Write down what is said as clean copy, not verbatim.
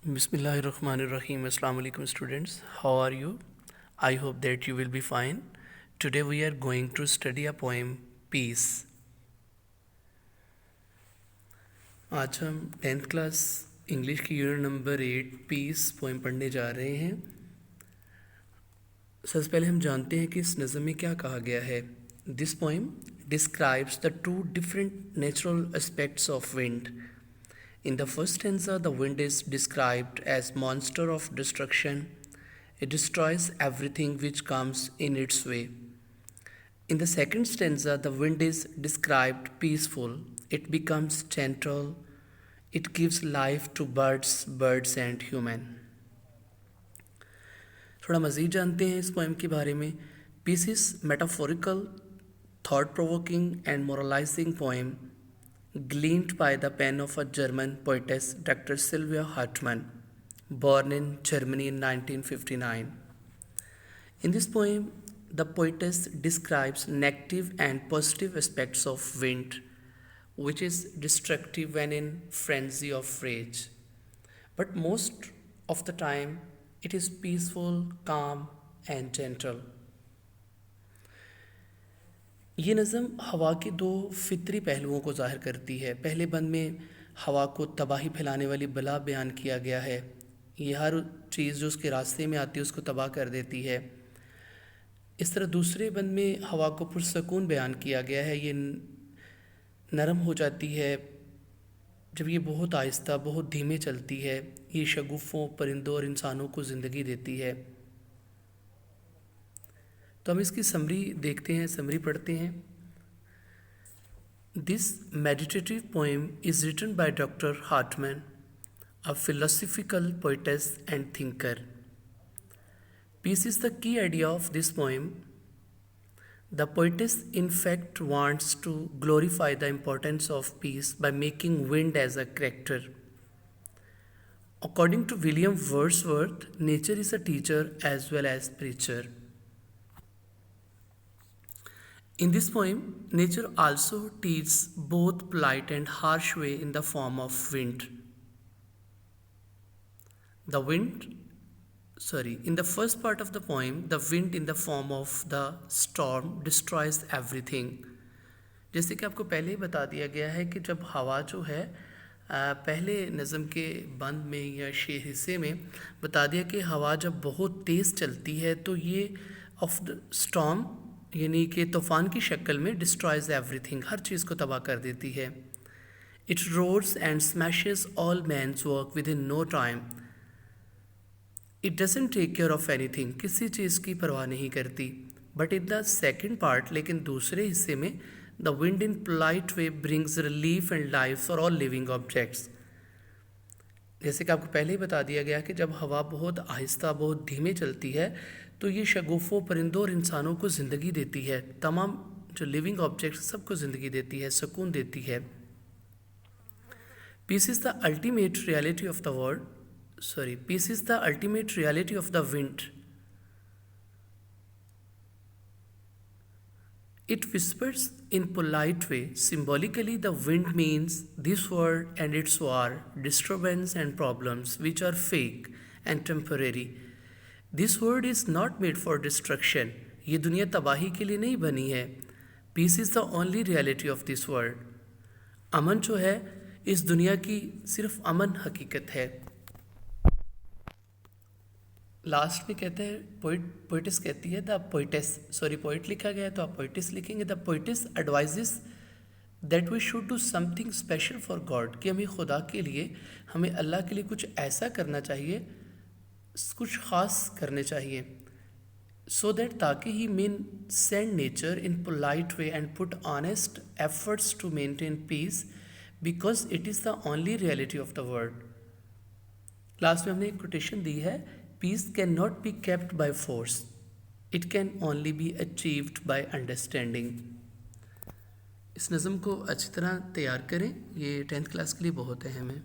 Bismillahirrahmanirrahim. Assalamu alaikum students. How are you? I hope that you will be fine. Today we are going to study a poem Peace. आज हम 10th class English की unit number 8 piece poem पढ़ने जा रहे हैं। सबसे पहले हम जानते हैं कि इस नज़म में क्या कहा गया है। This poem describes the two different natural aspects of wind. In the first stanza, the wind is described as monster of destruction. It destroys everything which comes in its way. In the second stanza, the wind is described peaceful. It becomes gentle. It gives life to birds and human. थोड़ा मज़ीद जानते हैं इस poem के बारे में. Peace is metaphorical, thought-provoking and moralizing poem gleaned by the pen of a German poetess, Dr. Sylvia Hartmann, born in Germany in 1959. In this poem, the poetess describes negative and positive aspects of wind, which is destructive when in frenzy of rage. But most of the time, it is peaceful, calm, and gentle. ये नज़म हवा के दो फितरी पहलुओं को ज़ाहिर करती है. पहले बंद में हवा को तबाही फैलाने वाली बला बयान किया गया है. ये हर चीज़ जो उसके रास्ते में आती है उसको तबाह कर देती है. इस तरह दूसरे बंद में हवा को पुरसकून बयान किया गया है. ये नरम हो जाती है जब ये बहुत आहिस्ता बहुत धीमे चलती है. ये शगुफ़ों, परिंदों और इंसानों को ज़िंदगी देती है. तो हम इसकी समरी देखते हैं, समरी पढ़ते हैं. This meditative poem is written by doctor Hartman, a philosophical poetess and thinker. Peace is the key idea of this poem. The poetess in fact wants to glorify the importance of peace by making wind as a character. According to William Wordsworth, nature is a teacher as well as preacher. In this poem, nature also teaches both polite and harsh way in the form of wind. In the first part of the poem, the wind in the form of the storm destroys everything. जैसे कि आपको पहले ही बता दिया गया है कि जब हवा जो है पहले नज़म के बंद में या शेर हिस्से में बता दिया कि हवा जब बहुत तेज़ चलती है तो ये ऑफ द स्टॉर्म यानी कि तूफ़ान की शक्ल में डिस्ट्रॉयज़ एवरीथिंग, हर चीज़ को तबाह कर देती है. It roars and smashes all man's work within no time. It doesn't take care of anything, किसी चीज़ की परवाह नहीं करती. But in the second part, लेकिन दूसरे हिस्से में, the wind in polite way brings relief and life for all living objects. जैसे कि आपको पहले ही बता दिया गया कि जब हवा बहुत आहिस्ता बहुत धीमे चलती है तो ये शगुफ़ों, परिंदों और इंसानों को ज़िंदगी देती है. तमाम जो लिविंग ऑब्जेक्ट्स सबको ज़िंदगी देती है, सुकून देती है. Peace is the ultimate reality of the world. Peace is the ultimate reality of the wind. It whispers in polite way. Symbolically, the wind means this world and its war, disturbance and problems which are fake and temporary. This world is not made for destruction. ये दुनिया तबाही के लिए नहीं बनी है. Peace is the only reality of this world. अमन जो है इस दुनिया की सिर्फ अमन हकीकत है. लास्ट में कहते हैं पोइटिस कहती है पोइट लिखा गया है तो आप पोइटिस लिखेंगे. The poetess advises that we should do something special for God, कि हमें खुदा के लिए, हमें अल्लाह के लिए कुछ ऐसा करना चाहिए, कुछ ख़ास करने चाहिए. सो दैट ताकि he main send nature in polite way and put honest efforts to maintain peace because it is the only reality of the world. Last में हमने एक कोटेशन दी है, Peace cannot be kept by force. It can only be achieved by understanding. इस नज़म को अच्छी तरह तैयार करें, ये 10th क्लास के लिए बहुत अहम है.